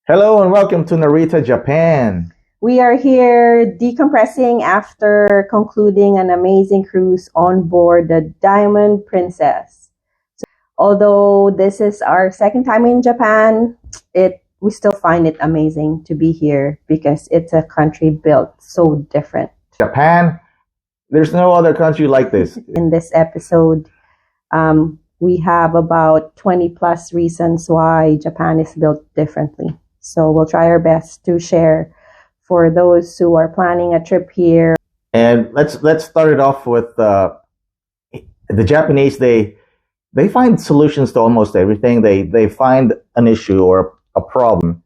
Hello and welcome to Narita, Japan. We are here decompressing after concluding an amazing cruise on board the Diamond Princess. Although this is our second time in Japan, we still find it amazing to be here because it's a country built so different. Japan, there's no other country like this. In this episode, we have about 20 plus reasons why Japan is built differently. So we'll try our best to share for those who are planning a trip here. And let's start it off with the Japanese. They find solutions to almost everything. They find an issue or a problem,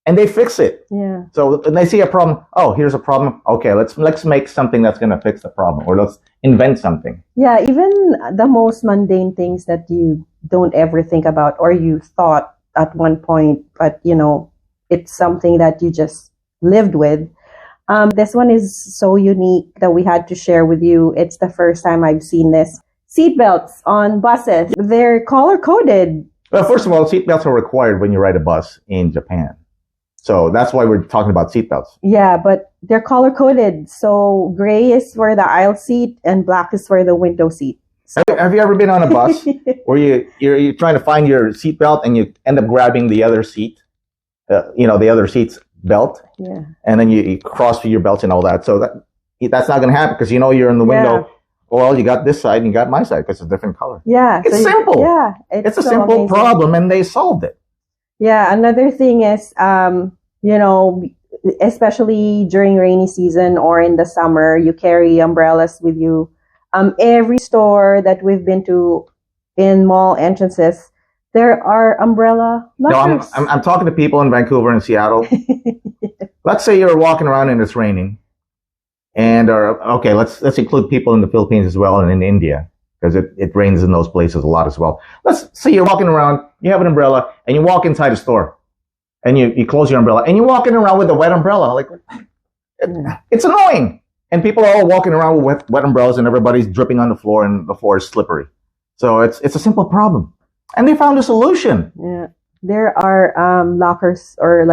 and they fix it. Yeah. So when they see a problem, oh, here's a problem. Okay, let's make something that's going to fix the problem, or let's invent something. Yeah, even the most mundane things that you don't ever think about or you thought at one point, but it's something that you just lived with. This one is so unique that we had to share with you. It's the first time I've seen this. Seatbelts on buses. They're color-coded. Well, first of all, seatbelts are required when you ride a bus in Japan. So that's why we're talking about seatbelts. Yeah, but they're color-coded. So gray is for the aisle seat and black is for the window seat. So, have you ever been on a bus where you're trying to find your seatbelt and you end up grabbing the other seat, the other seat's belt, yeah, and then you cross your belts and all that. So that's not going to happen because you're in the window. Yeah. Well, you got this side and you got my side because it's a different color. Yeah, it's simple. Yeah, it's a so simple amazing. problem, and they solved it. Yeah, another thing is, especially during rainy season or in the summer, you carry umbrellas with you. Every store that we've been to in mall entrances, there are umbrella lockers. No, I'm talking to people in Vancouver and Seattle. Let's say you're walking around and it's raining, and okay, let's include people in the Philippines as well and in India because it rains in those places a lot as well. Let's say you're walking around, you have an umbrella, and you walk inside a store, and you close your umbrella, and you're walking around with a wet umbrella. Like it's annoying. And people are all walking around with wet umbrellas and everybody's dripping on the floor and the floor is slippery. So it's a simple problem. And they found a solution. Yeah. There are lockers or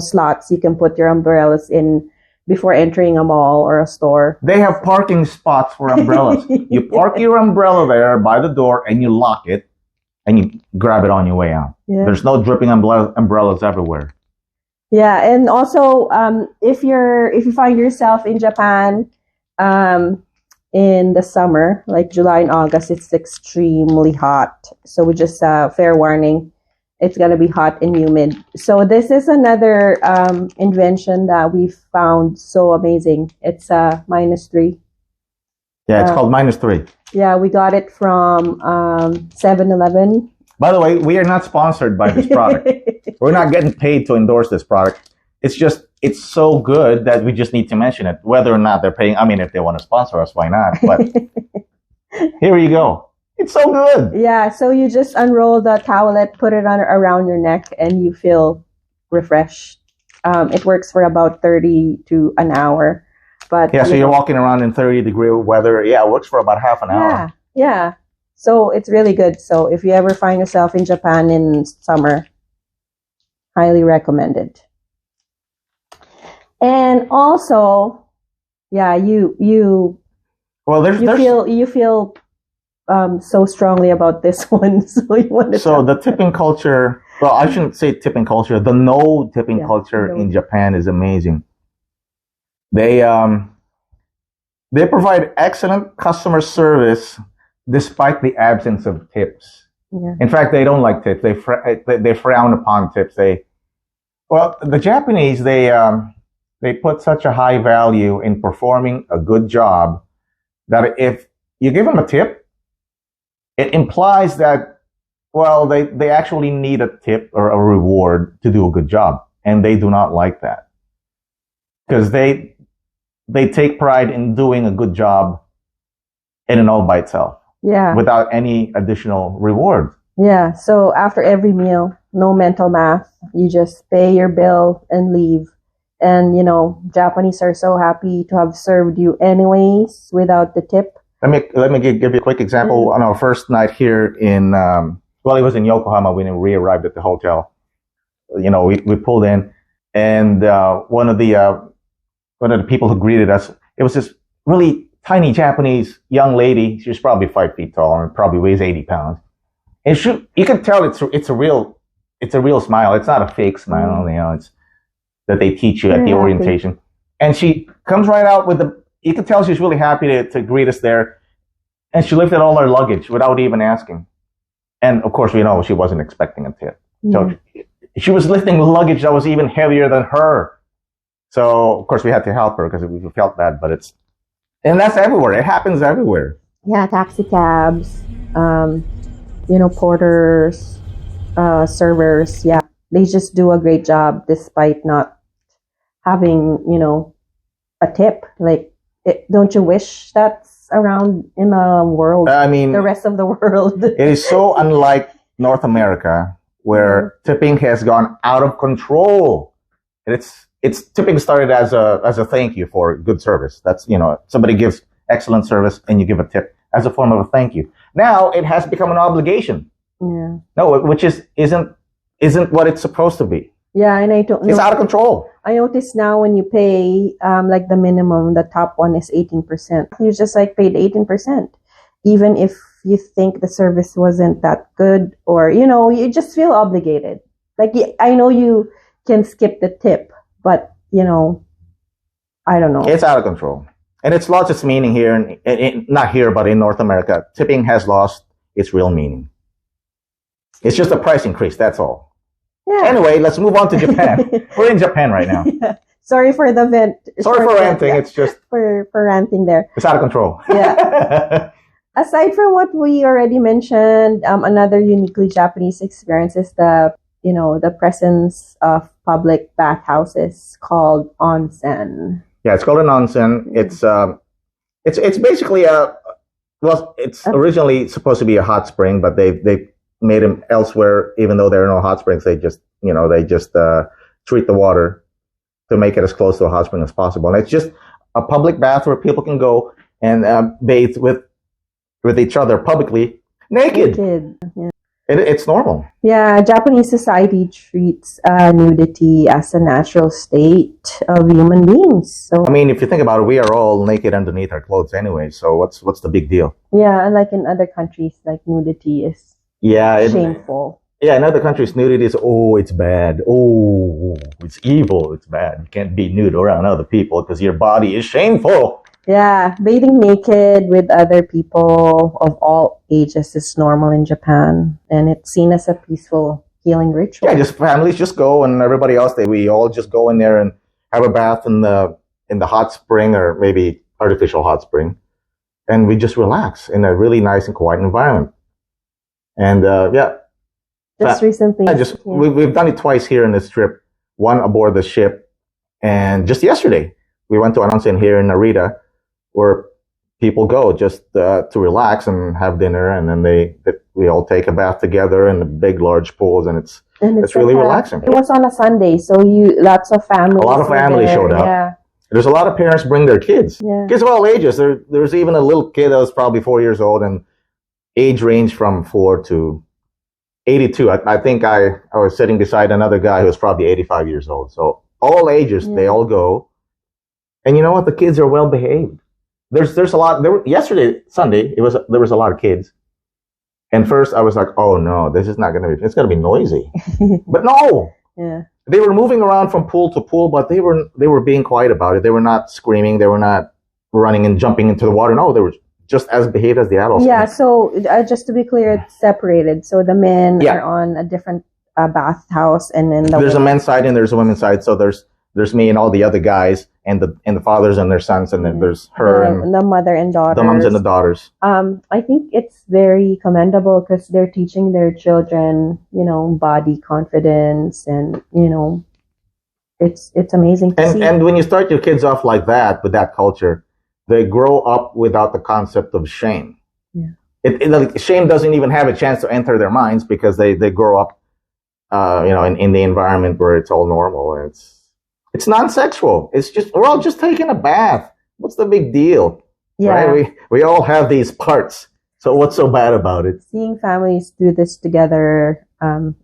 slots you can put your umbrellas in before entering a mall or a store. They have parking spots for umbrellas. You park your umbrella there by the door and you lock it and you grab it on your way out. Yeah. There's no dripping umbrellas everywhere. Yeah, and also if you find yourself in Japan in the summer, like July and August, it's extremely hot. So just fair warning, it's gonna be hot and humid. So this is another invention that we found so amazing. It's -3. Yeah, it's called -3. Yeah, we got it from 7-Eleven. By the way, we are not sponsored by this product. We're not getting paid to endorse this product. It's so good that we just need to mention it. Whether or not they're paying, I mean, if they want to sponsor us, why not? But here you go. It's so good. Yeah, so you just unroll the towelette, put it around your neck, and you feel refreshed. It works for about 30 to an hour. But yeah, so you're walking around in 30-degree weather. Yeah, it works for about half an hour. Yeah. So it's really good. So if you ever find yourself in Japan in summer, highly recommended. And also, yeah, you feel so strongly about this one. So you want to. So the tipping culture. Well, I shouldn't say tipping culture. The no tipping culture in Japan is amazing. They provide excellent customer service despite the absence of tips. Yeah. In fact, they don't like tips. They frown upon tips. The Japanese, they put such a high value in performing a good job that if you give them a tip, it implies that, well, they actually need a tip or a reward to do a good job. And they do not like that. Because they take pride in doing a good job in and all by itself. Yeah. Without any additional reward. Yeah. So after every meal, no mental math. You just pay your bill and leave. And, Japanese are so happy to have served you anyways without the tip. Let me give you a quick example. Mm-hmm. On our first night here it was in Yokohama when we arrived at the hotel. we pulled in, and one of the people who greeted us, it was this really tiny Japanese young lady. She was probably 5 feet tall and probably weighs 80 pounds. And you can tell it's a real smile. It's not a fake smile. It's that they teach you at the orientation. And she comes right out you can tell she's really happy to greet us there. And she lifted all her luggage without even asking. And of course, we know she wasn't expecting a tip. So she was lifting luggage that was even heavier than her. So of course we had to help her because we felt bad, and that's everywhere. It happens everywhere. Yeah, taxi cabs, porters, servers. Yeah, they just do a great job despite not having, a tip. Like, don't you wish that's around in the world? I mean, the rest of the world. It is so unlike North America, where tipping has gone out of control. It's tipping started as a thank you for good service. That's, somebody gives excellent service and you give a tip as a form of a thank you. Now it has become an obligation. Yeah. No, which isn't what it's supposed to be. Yeah, and I don't know. It's out of control. I notice now when you pay like the minimum, the top one is 18%. You just paid 18%, even if you think the service wasn't that good, or you just feel obligated. Like, I know you can skip the tip, but I don't know. It's out of control, and it's lost its meaning here, not here, but in North America. Tipping has lost its real meaning. It's just a price increase. That's all. Yeah. Anyway, let's move on to Japan. We're in Japan right now. Yeah. Sorry for the vent. Sorry for ranting. Yeah. It's just for ranting there. It's out of control. Yeah. Aside from what we already mentioned, another uniquely Japanese experience is the presence of public bathhouses called onsen. Yeah, it's called an onsen. It's basically it's originally supposed to be a hot spring, but they made them elsewhere. Even though there are no hot springs, they just treat the water to make it as close to a hot spring as possible. And it's just a public bath where people can go and bathe with each other publicly naked. Yeah. It's normal. Yeah, Japanese society treats nudity as a natural state of human beings. So I mean, if you think about it, we are all naked underneath our clothes anyway. So what's the big deal? Yeah, unlike in other countries, like nudity is shameful. Yeah, in other countries, nudity is it's bad. Oh, it's evil. It's bad. You can't be nude around other people because your body is shameful. Yeah, bathing naked with other people of all ages is normal in Japan, and it's seen as a peaceful healing ritual. Yeah, just families just go, and everybody else we all just go in there and have a bath in the hot spring, or maybe artificial hot spring, and we just relax in a really nice and quiet environment. And recently, we've done it twice here in this trip. One aboard the ship, and just yesterday we went to an onsen here in Narita, where people go just to relax and have dinner, and then we all take a bath together in the big, large pools, and it's really relaxing. It was on a Sunday, so lots of families. A lot of families showed up. Yeah. There's a lot of parents bring their kids. Yeah. Kids of all ages. There's even a little kid that was probably 4 years old, and age range from 4 to 82. I think I was sitting beside another guy who was probably 85 years old. So all ages, they all go. And you know what? The kids are well behaved. There's a lot. Yesterday, Sunday, there was a lot of kids. And first I was like, oh no, this is not going to be, it's going to be noisy. But no. Yeah. They were moving around from pool to pool, but they were being quiet about it. They were not screaming. They were not running and jumping into the water. No, they were just as behaved as the adults. Yeah, so just to be clear, it's separated. So the men are on a different bathhouse, and then there's a men's side and there's a women's side. So there's me and all the other guys, and the fathers and their sons, and then there's her and the mother and daughters. The moms and the daughters. I think it's very commendable because they're teaching their children, body confidence, and it's amazing to see. And when you start your kids off like that with that culture, they grow up without the concept of shame. Yeah. Shame doesn't even have a chance to enter their minds because they grow up, in the environment where it's all normal, and it's non-sexual. It's just, we're all just taking a bath. What's the big deal? Yeah. Right? We all have these parts. So what's so bad about it? Seeing families do this together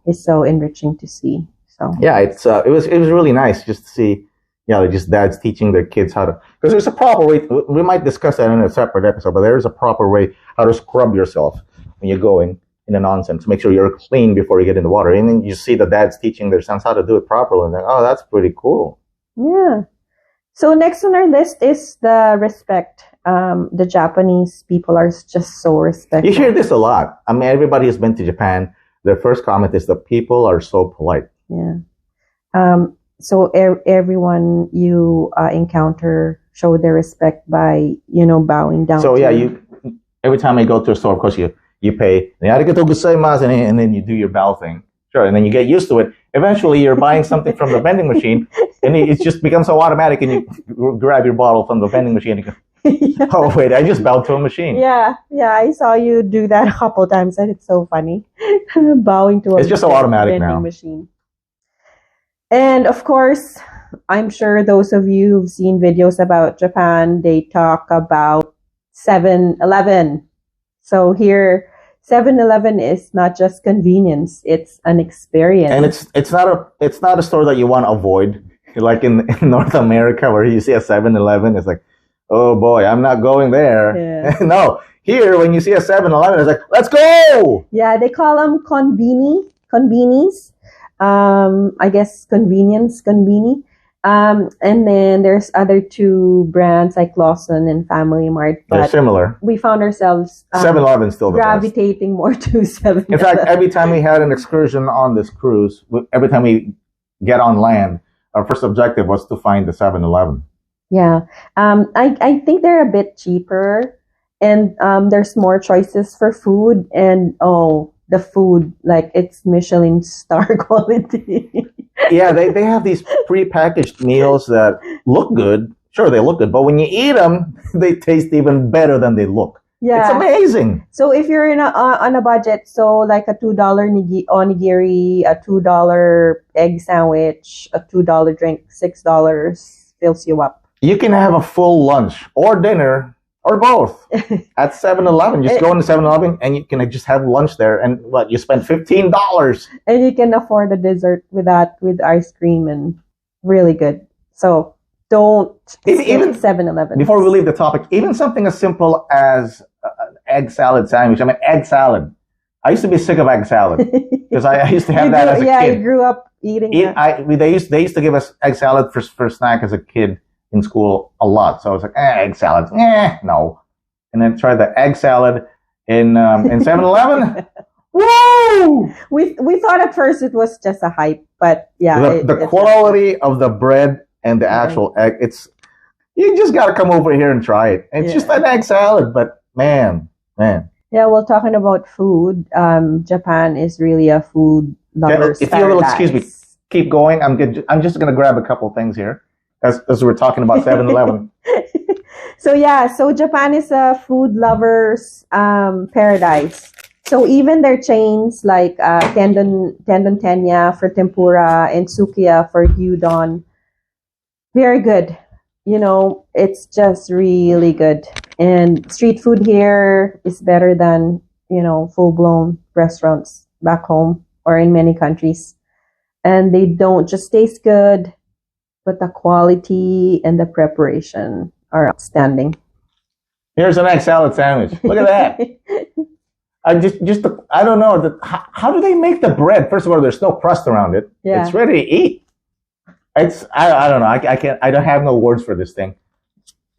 is so enriching to see. So Yeah, it was really nice just to see, just dads teaching their kids how to, because there's a proper way. We might discuss that in a separate episode, but there's a proper way how to scrub yourself when you're going in an onsen to make sure you're clean before you get in the water. And then you see the dads teaching their sons how to do it properly, and then, oh, that's pretty cool. yeah. So next on our list is the respect. The Japanese people are just so respectful. You hear this a lot. I mean, everybody who's been to Japan, their first comment is the people are so polite. Yeah. So everyone you encounter show their respect by, bowing down. So yeah, every time I go to a store, of course you pay, arigatou gozaimasu, and then you do your bow thing. Sure, and then you get used to it. Eventually, you're buying something from the vending machine, and it just becomes so automatic, and you grab your bottle from the vending machine and go, Yeah. oh, wait, I just bowed to a machine. Yeah, I saw you do that a couple times, and it's so funny. Bowing to It's just so automatic vending now. machine. And of course, I'm sure those of you who've seen videos about Japan, they talk about 7-Eleven. So here, 7-Eleven is not just convenience; it's an experience. And it's not a store that you want to avoid. Like in North America, where you see a 7-Eleven, it's like, oh boy, I'm not going there. Yeah. No, here when you see a 7-Eleven, it's like, let's go. Yeah, they call them conbinis. I guess conbini. And then there's other two brands like Lawson and Family Mart. They're But similar. we found ourselves 7-Eleven's still the best. gravitating more to 7-Eleven. In fact, every time we had an excursion on this cruise, every time we get on land, our first objective was to find the 7-Eleven. Yeah. I think they're a bit cheaper, and there's more choices for food, and the food, like, it's Michelin star quality. Yeah, they have these pre-packaged meals that look good. Sure, they look good, but when you eat them, they taste even better than they look. Yeah. It's amazing. So if you're on a budget, so like a $2 onigiri, a $2 egg sandwich, a $2 drink, $6 fills you up. You can have a full lunch or dinner or both at 7-Eleven. Just go into 7-Eleven and you can just have lunch there. And you spend $15. And you can afford a dessert with that, with ice cream, and really good. So don't Even 7-Eleven. Before we leave the topic, even something as simple as an egg salad sandwich. I mean, egg salad. I used to be sick of egg salad because I used to have that as a kid. Yeah, you grew up eating that. They used to give us egg salad for snack as a kid in school a lot. So I was like, egg salad, no. And then tried the egg salad in 7-Eleven. Woo! We thought at first it was just a hype, but yeah. The quality of the bread and the actual egg, you just got to come over here and try it. It's just an egg salad, but man. Yeah, well, talking about food, Japan is really a food lover's If you will paradise. excuse me, keep going. I'm good. I'm just going to grab a couple things here as we're talking about 7-Eleven. So Japan is a food lover's paradise. So even their chains like Tendon Tenya for tempura and Sukiya for gyudon, very good. It's just really good. And street food here is better than, full-blown restaurants back home or in many countries. And they don't just taste good, but the quality and the preparation are outstanding. Here's an egg salad sandwich. Look at that. I don't know. How do they make the bread? First of all, there's no crust around it. Yeah. It's ready to eat. I don't know. I don't have no words for this thing.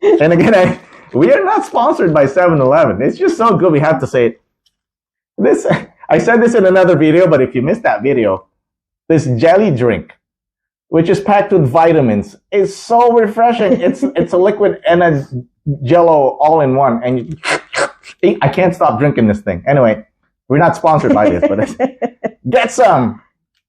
And again, we are not sponsored by 7-Eleven. It's just so good we have to say it. I said this in another video, but if you missed that video, this jelly drink, which is packed with vitamins, is so refreshing. It's a liquid and a jello all in one. And I can't stop drinking this thing. Anyway, we're not sponsored by this, but get some.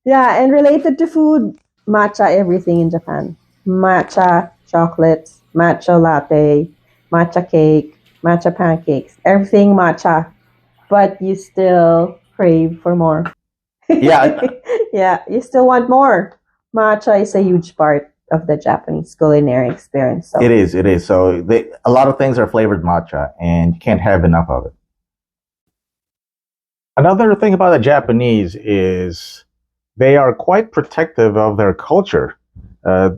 Yeah, and related to food, matcha everything in Japan. Matcha chocolates, matcha latte, matcha cake, matcha pancakes, everything matcha. But you still crave for more. Yeah. Yeah, you still want more. Matcha is a huge part of the Japanese culinary experience. So. It is. So a lot of things are flavored matcha, and you can't have enough of it. Another thing about the Japanese is they are quite protective of their culture.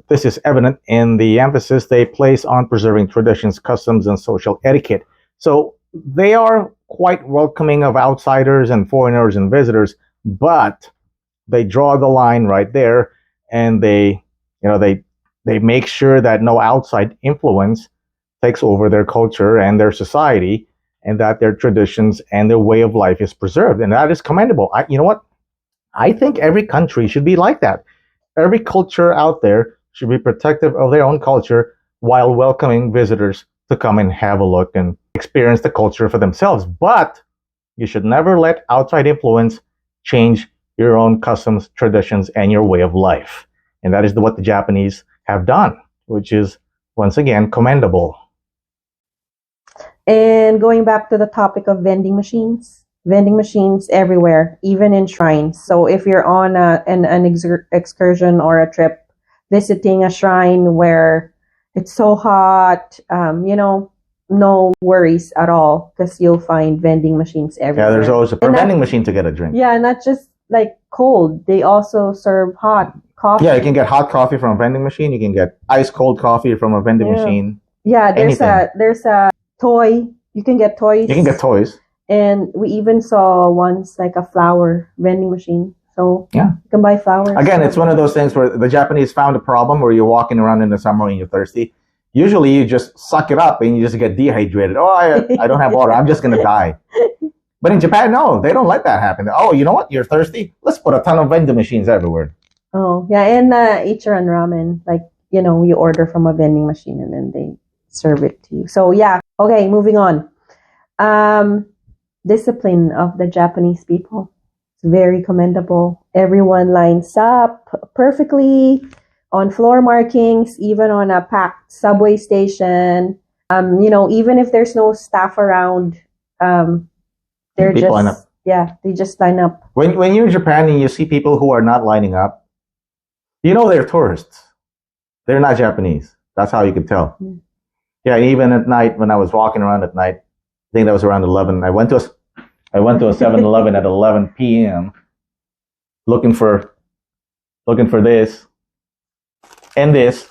This is evident in the emphasis they place on preserving traditions, customs, and social etiquette. So they are quite welcoming of outsiders and foreigners and visitors, but they draw the line right there, and they make sure that no outside influence takes over their culture and their society, and that their traditions and their way of life is preserved, and that is commendable. You know what? I think every country should be like that. Every culture out there should be protective of their own culture while welcoming visitors to come and have a look and experience the culture for themselves. But you should never let outside influence change your own customs, traditions, and your way of life. And that is what the Japanese have done, which is, once again, commendable. And going back to the topic of vending machines everywhere, even in shrines. So if you're on an excursion or a trip, visiting a shrine where it's so hot, no worries at all, because you'll find vending machines everywhere. Yeah, there's always a vending machine to get a drink. Yeah, not just like cold. They also serve hot coffee. Yeah, you can get hot coffee from a vending machine. You can get ice cold coffee from a vending machine. Yeah, there's a toy. You can get toys. You can get toys. And we even saw once like a flower vending machine. So yeah, you can buy flowers. Again, it's one of those things where the Japanese found a problem where you're walking around in the summer and you're thirsty. Usually you just suck it up and you just get dehydrated. Oh, I don't have water. I'm just going to die. But in Japan, no, they don't let that happen. Oh, you know what? You're thirsty? Let's put a ton of vending machines everywhere. Oh, yeah. And Ichiran ramen, like, you order from a vending machine and then they serve it to you. So, yeah. Okay, moving on. Discipline of the Japanese people. It's very commendable. Everyone lines up perfectly on floor markings, even on a packed subway station. Even if there's no staff around, they just line up. When you're in Japan and you see people who are not lining up, they're tourists. They're not Japanese. That's how you can tell. Mm. Yeah, and even at night, when I was walking around at night, I think that was around 11. I went to a 7-Eleven at 11 p.m. looking for this and this,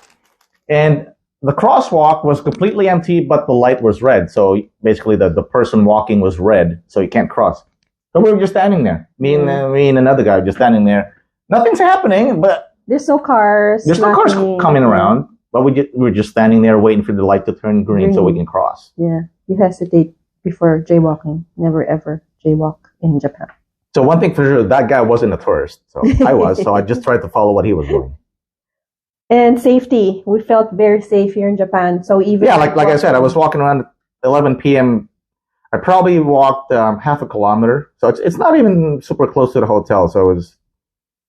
and the crosswalk was completely empty, but the light was red. So basically, the person walking was red, so you can't cross. So we were just standing there. Me and another guy just standing there. Nothing's happening, but there's no cars. There's no cars coming around, but we're just standing there waiting for the light to turn green so we can cross. Yeah, you hesitate before jaywalking. Never ever jaywalk in Japan. So one thing for sure, that guy wasn't a tourist. So I was. So I just tried to follow what he was doing. And safety, we felt very safe here in Japan. So even like I said, I was walking around at 11 p.m. I probably walked half a kilometer, so it's not even super close to the hotel. So it was,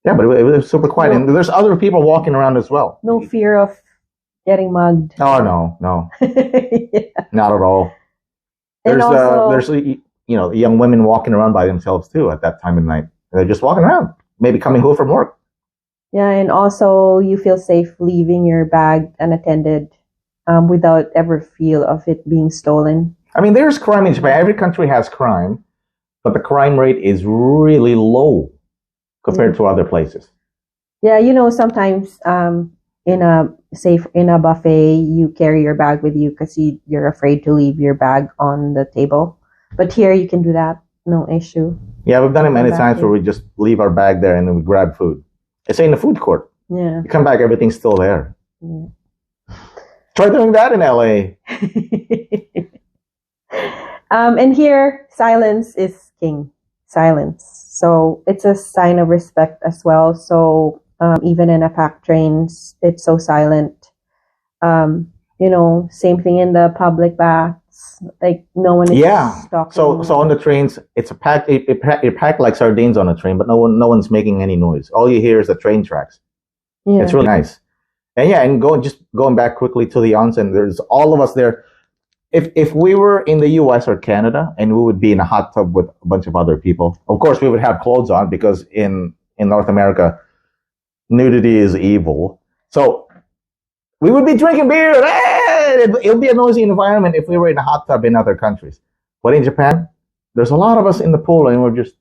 but it was super quiet, and there's other people walking around as well. No fear of getting mugged. Oh no, yeah. Not at all. There's young women walking around by themselves too at that time of night. They're just walking around, maybe coming home from work. Yeah, and also you feel safe leaving your bag unattended without ever feel of it being stolen. I mean, there's crime in Japan. Every country has crime, but the crime rate is really low compared to other places. Yeah, sometimes in a buffet, you carry your bag with you because you're afraid to leave your bag on the table. But here you can do that, no issue. Yeah, we've done it many times where we just leave our bag there and then we grab food. It's in the food court. Yeah. You come back, everything's still there. Yeah. Try doing that in LA. And here, silence is king. Silence. So it's a sign of respect as well. So even in a packed trains, it's so silent. Same thing in the public baths. Like no one is talking. So on the trains, it's it packed like sardines on a train, but no one's making any noise. All you hear is the train tracks. Yeah. It's really nice. And going back quickly to the onsen, there's all of us there. If we were in the US or Canada and we would be in a hot tub with a bunch of other people, of course we would have clothes on because in North America, nudity is evil. So we would be drinking beer. It would be a noisy environment if we were in a hot tub in other countries. But in Japan, there's a lot of us in the pool and we're just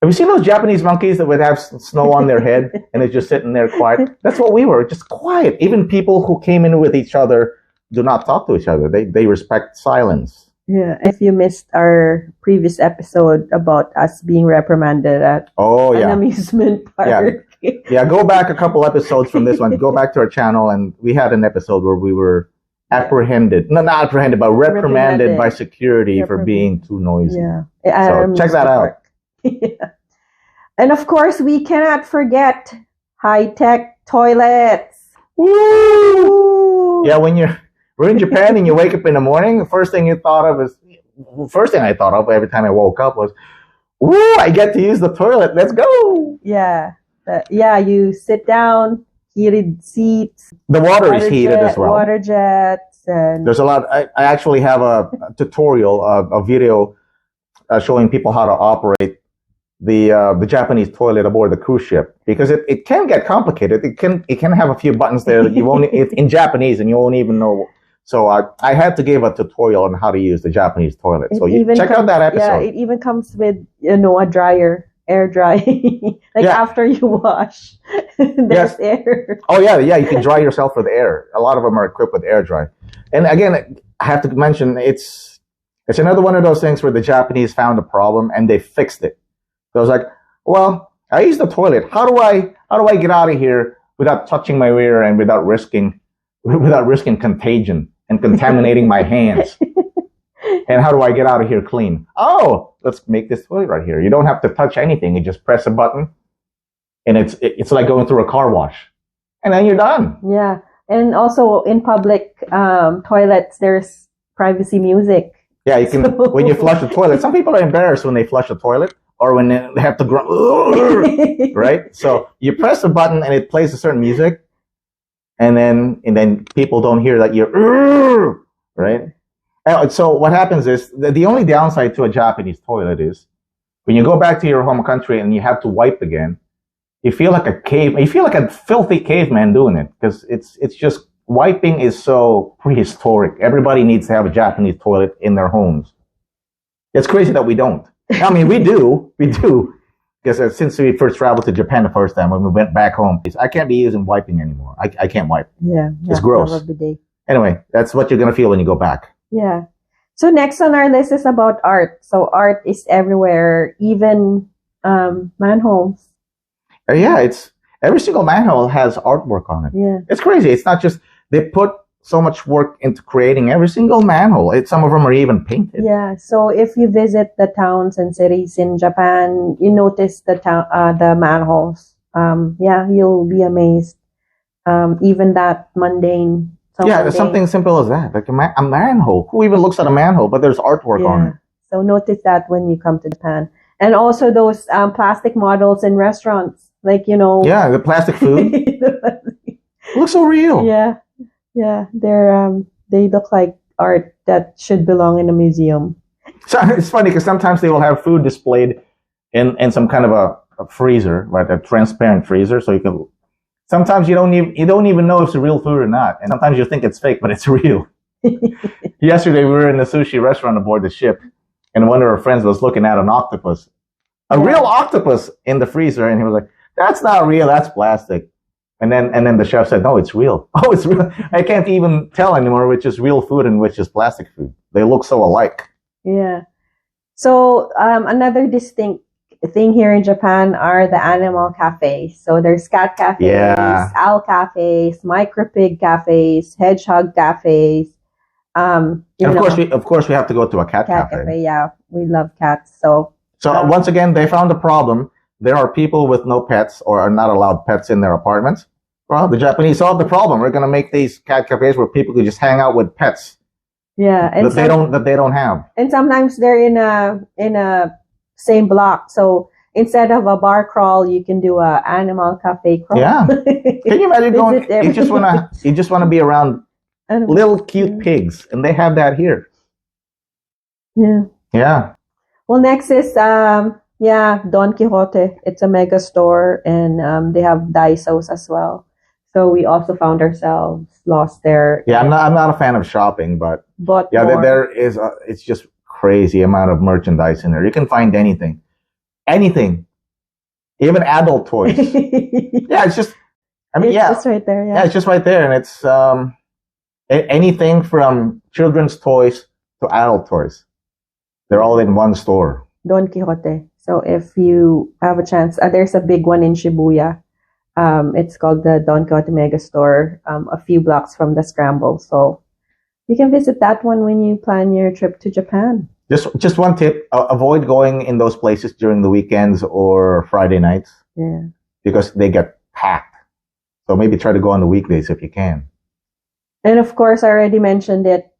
Have you seen those Japanese monkeys that would have snow on their head and they're just sitting there quiet? That's what we were, just quiet. Even people who came in with each other do not talk to each other. They respect silence. Yeah. If you missed our previous episode about us being reprimanded at an amusement park. Yeah, go back a couple episodes from this one. Go back to our channel, and we had an episode where we were apprehended. No, not apprehended, but reprimanded by security for being too noisy. Yeah. So check that out. Yeah. And of course, we cannot forget high-tech toilets. Woo! Yeah, we're in Japan and you wake up in the morning, the first thing I thought of every time I woke up was, woo, I get to use the toilet. Let's go. Yeah. You sit down, heated seats. The water is heated as well. Water jets. And there's a lot. I actually have a tutorial, a video showing people how to operate the Japanese toilet aboard the cruise ship, because it can get complicated. It can have a few buttons there that you won't in Japanese and you won't even know. So I had to give a tutorial on how to use the Japanese toilet. So you check out that episode. Yeah, it even comes with a dryer, air drying. After you wash, there's air. Oh yeah, you can dry yourself with air. A lot of them are equipped with air dry. And again, I have to mention it's another one of those things where the Japanese found a problem and they fixed it. So I was like, well, I use the toilet. How do I get out of here without touching my rear and without risking contagion and contaminating my hands? And how do I get out of here clean? Oh, let's make this toilet right here. You don't have to touch anything. You just press a button, and it's like going through a car wash, and then you're done. Yeah, and also in public toilets, there's privacy music. Yeah, you can when you flush the toilet. Some people are embarrassed when they flush the toilet or when they have to grunt, right? So you press a button and it plays a certain music, and then people don't hear that you're right. So what happens is the only downside to a Japanese toilet is when you go back to your home country and you have to wipe again, you feel like a filthy caveman doing it, because it's just wiping is so prehistoric. Everybody needs to have a Japanese toilet in their homes. It's crazy that we don't. I mean, we do, because since we first traveled to Japan the first time, when we went back home, I can't be using wiping anymore. I can't wipe. Yeah, it's gross. Anyway, that's what you're gonna feel when you go back. Yeah. So next on our list is about art. So art is everywhere, even manholes. Yeah, it's every single manhole has artwork on it. Yeah, it's crazy. It's not just they put so much work into creating every single manhole. Some of them are even painted. Yeah. So if you visit the towns and cities in Japan, you notice the manholes. You'll be amazed. Even that mundane. Yeah, something simple as that, like a manhole. Who even looks at a manhole? But there's artwork on it. So notice that when you come to Japan, and also those plastic models in restaurants, Yeah, the plastic food. Looks so real. Yeah. They look like art that should belong in a museum. So it's funny because sometimes they will have food displayed in some kind of a freezer, right? A transparent freezer, so you can. Sometimes you don't even know if it's real food or not, and sometimes you think it's fake, but it's real. Yesterday we were in a sushi restaurant aboard the ship, and one of our friends was looking at an octopus, real octopus in the freezer, and he was like, "That's not real, that's plastic." And then the chef said, "No, it's real." Oh, it's real. I can't even tell anymore which is real food and which is plastic food. They look so alike. Yeah. So another distinct thing here in Japan are the animal cafes. So there's cat cafes, owl cafes, micropig cafes, hedgehog cafes. And of course we have to go to a cat cafe. Yeah, we love cats. So once again, they found a problem. There are people with no pets or are not allowed pets in their apartments. Well, the Japanese solved the problem. We're going to make these cat cafes where people can just hang out with pets. Yeah, and that they don't have. And sometimes they're in a same block. So instead of a bar crawl, you can do a animal cafe crawl. Yeah. Can you imagine going? You just wanna be around little cute pigs, and they have that here. Yeah. Yeah. Well, next is Don Quixote. It's a mega store, and they have Daisos as well. So we also found ourselves lost there. Yeah, I'm not a fan of shopping, but yeah, there is. It's just crazy amount of merchandise in there. You can find anything Even adult toys. Yeah, it's just. I mean, It's just right there. yeah, it's just right there, and it's anything from children's toys to adult toys. They're all in one store. Don Quixote. So if you have a chance, there's a big one in Shibuya. It's called the Don Quixote Mega Store, a few blocks from the Scramble. So you can visit that one when you plan your trip to Japan. Just one tip: avoid going in those places during the weekends or Friday nights. Yeah. Because they get packed. So maybe try to go on the weekdays if you can. And of course, I already mentioned it.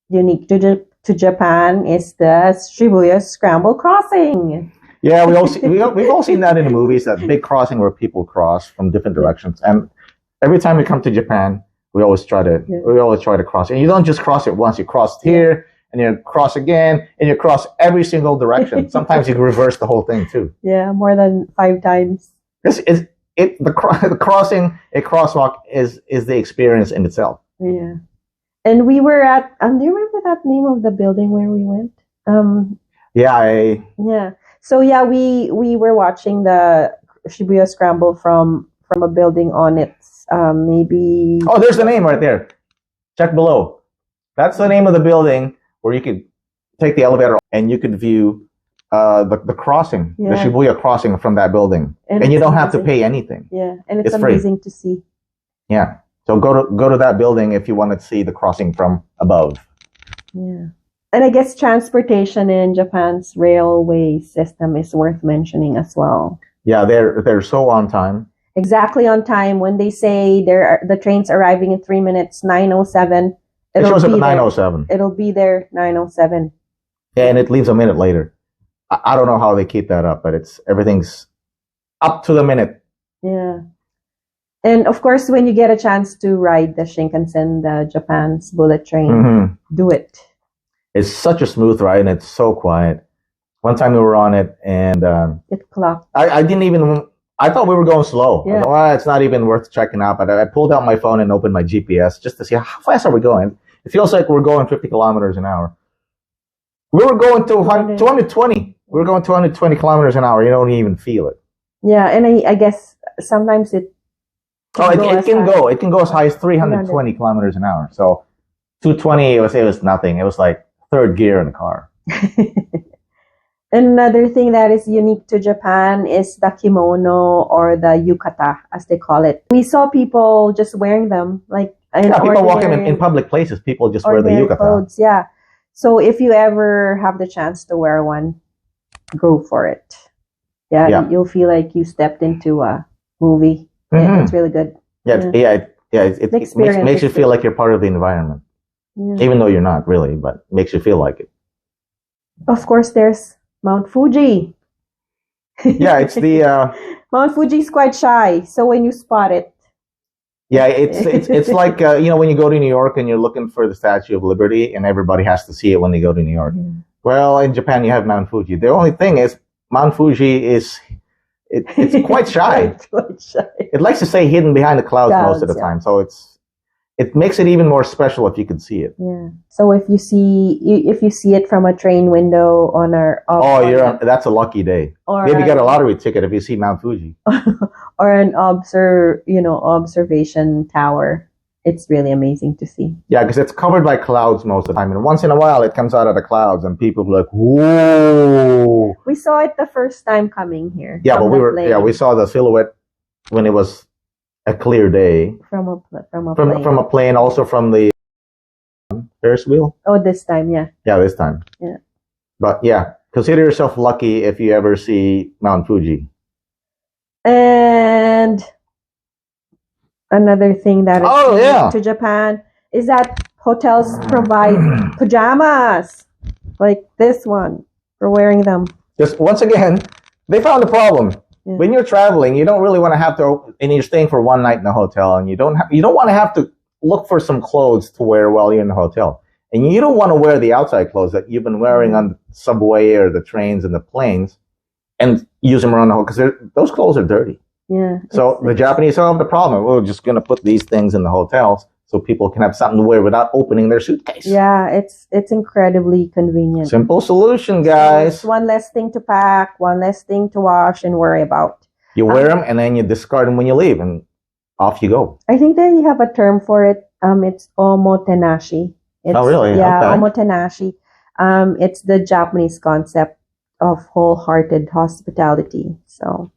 Unique to Japan is the Shibuya Scramble crossing. Yeah, we've all seen that in the movies, that big crossing where people cross from different directions. And every time we come to Japan, we always try to cross. And you don't just cross it once. You cross here, and you cross again, and you cross every single direction. Sometimes you reverse the whole thing too. Yeah, more than 5 times. The crossing a crosswalk is the experience in itself. Yeah. And we were at, do you remember that name of the building where we went? Yeah. So yeah, we were watching the Shibuya Scramble from a building on its maybe. Oh, there's the name right there. Check below. That's the name of the building where you could take the elevator and you could view the crossing, the Shibuya crossing from that building, and you don't have to pay anything. Yeah, and it's free. Amazing to see. Yeah. So go to that building if you want to see the crossing from above. Yeah. And I guess transportation in Japan's railway system is worth mentioning as well. Yeah, they're so on time. Exactly on time. When they say the train's arriving in 3 minutes, 9:07. It shows up at 9:07. It'll be there 9:07. Yeah, and it leaves a minute later. I don't know how they keep that up, but everything's up to the minute. Yeah. And of course, when you get a chance to ride the Shinkansen, the Japan's bullet train, do it. It's such a smooth ride, and it's so quiet. One time we were on it, and it clocked. I didn't even. I thought we were going slow. Yeah. I thought, well, it's not even worth checking out. But I pulled out my phone and opened my GPS just to see how fast are we going. It feels like we're going 50 kilometers an hour. We were going to 220. We were going 220 kilometers an hour. You don't even feel it. Yeah, and I guess sometimes it. It can go as high as 320 kilometers an hour. So 220, it was nothing. It was like third gear in the car. Another thing that is unique to Japan is the kimono or the yukata, as they call it. We saw people just wearing them, like people walking in public places. People just wear the yukata. Clothes, yeah. So if you ever have the chance to wear one, go for it. Yeah. You'll feel like you stepped into a movie. Yeah, it's really good. It makes you feel like you're part of the environment, even though you're not really, but it makes you feel like it. Of course, there's Mount Fuji. Yeah, it's the Mount Fuji's quite shy, so when you spot it, it's like when you go to New York and you're looking for the Statue of Liberty, and everybody has to see it when they go to New York. Well, in Japan, you have Mount Fuji. The only thing is, Mount Fuji is. It's quite shy. It likes to stay hidden behind the clouds most of the time. So it makes it even more special if you can see it. Yeah. So if you see it from a train window that's a lucky day. Maybe get a lottery ticket if you see Mount Fuji. Or an observation tower. It's really amazing to see. Yeah, because it's covered by clouds most of the time, and once in a while it comes out of the clouds, and people are like, "Whoa!" We saw it the first time coming here. Yeah, but we saw the silhouette when it was a clear day from a plane, also from the Ferris wheel. Oh, this time, yeah. Yeah, this time. Yeah. But yeah, consider yourself lucky if you ever see Mount Fuji. And another thing that is unique to Japan is that hotels provide pajamas, like this one, for wearing them. Just once again, they found a problem. Yeah. When you're traveling, you don't really want to have to, and you're staying for one night in a hotel, and you don't want to have to look for some clothes to wear while you're in the hotel, and you don't want to wear the outside clothes that you've been wearing on the subway or the trains and the planes, and use them around the hotel because those clothes are dirty. Yeah. So the Japanese solved the problem. We're just going to put these things in the hotels so people can have something to wear without opening their suitcase. Yeah, it's incredibly convenient. Simple solution, guys. So one less thing to pack, one less thing to wash and worry about. You wear them and then you discard them when you leave, and off you go. I think they have a term for it. It's omotenashi. Oh, really? Yeah, Okay. omotenashi. It's the Japanese concept of wholehearted hospitality. So.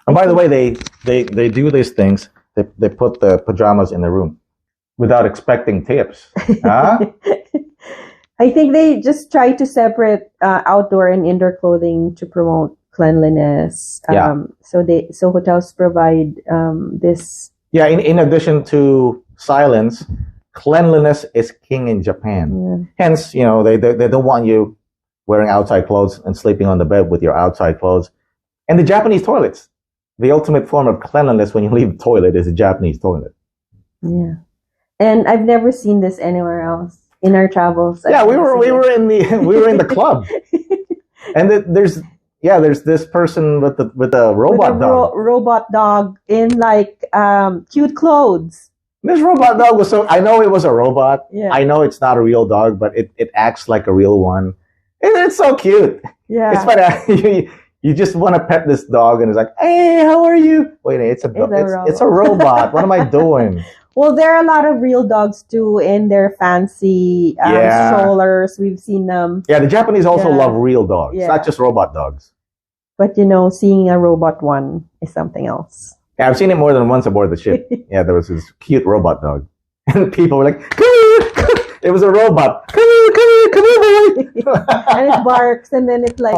And by the way, they do these things. They put the pajamas in the room without expecting tips. Huh? I think they just try to separate outdoor and indoor clothing to promote cleanliness. Yeah. So hotels provide this. Yeah. In addition to silence, cleanliness is king in Japan. Yeah. Hence, they don't want you wearing outside clothes and sleeping on the bed with your outside clothes. And the Japanese toilets, the ultimate form of cleanliness when you leave the toilet is a Japanese toilet. Yeah. And I've never seen this anywhere else in our travels. Yeah, we were in the club, and there's this person with a robot dog. Robot dog in like cute clothes. This robot dog was I know it was a robot. Yeah. I know it's not a real dog, but it acts like a real one. It's so cute. Yeah. It's funny. You just want to pet this dog, and it's like, hey, how are you? Wait, it's a robot. What am I doing? Well, there are a lot of real dogs too in their fancy strollers. We've seen them. Yeah, the Japanese also love real dogs, Yeah. not just robot dogs. But seeing a robot one is something else. Yeah, I've seen it more than once aboard the ship. Yeah, there was this cute robot dog. And people were like, come here! It was a robot. Come here, boy! And it barks, and then it's like,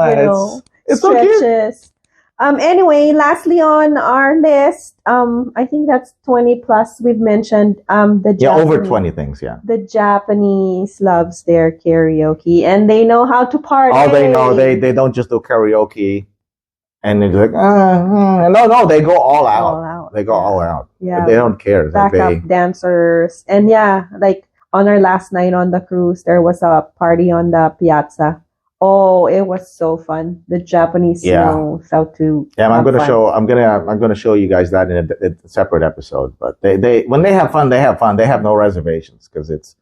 it's so stretches. cute. Anyway, lastly on our list, I think that's 20 plus. We've mentioned the Japanese, over 20 things. Yeah. The Japanese loves their karaoke, and they know how to party. Oh, they know they don't just do karaoke, and they're like no, they go all out. They go all out. Yeah, they don't care. Backup dancers, and like on our last night on the cruise, there was a party on the piazza. Oh, it was so fun. The Japanese knows how to. Yeah, I'm gonna show you guys that in a separate episode. But they when they have fun, they have fun. They have no reservations because it's.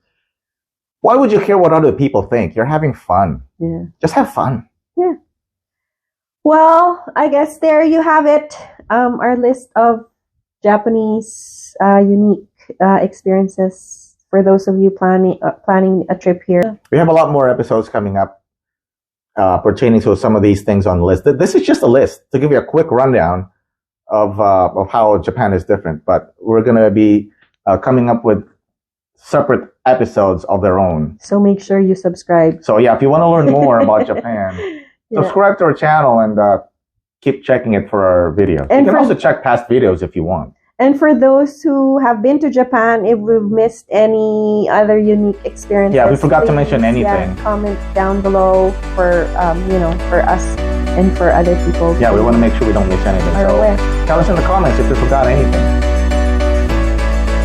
Why would you care what other people think? You're having fun. Yeah. Just have fun. Yeah. Well, I guess there you have it. Our list of Japanese unique experiences for those of you planning a trip here. We have a lot more episodes coming up. Pertaining to some of these things on the list. This is just a list to give you a quick rundown of how Japan is different. But we're going to be coming up with separate episodes of their own. So make sure you subscribe. So yeah, if you want to learn more about Japan, subscribe to our channel and keep checking it for our videos. And you can also check past videos if you want. And for those who have been to Japan, if we've missed any other unique experiences, we forgot to mention anything. Comment down below for for us and for other people. Yeah, we want to make sure we don't miss anything. So tell us in the comments if you forgot anything.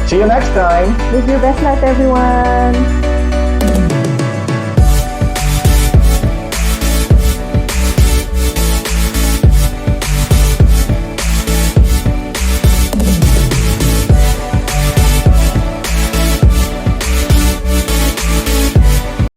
See you next time. Live your best life, everyone.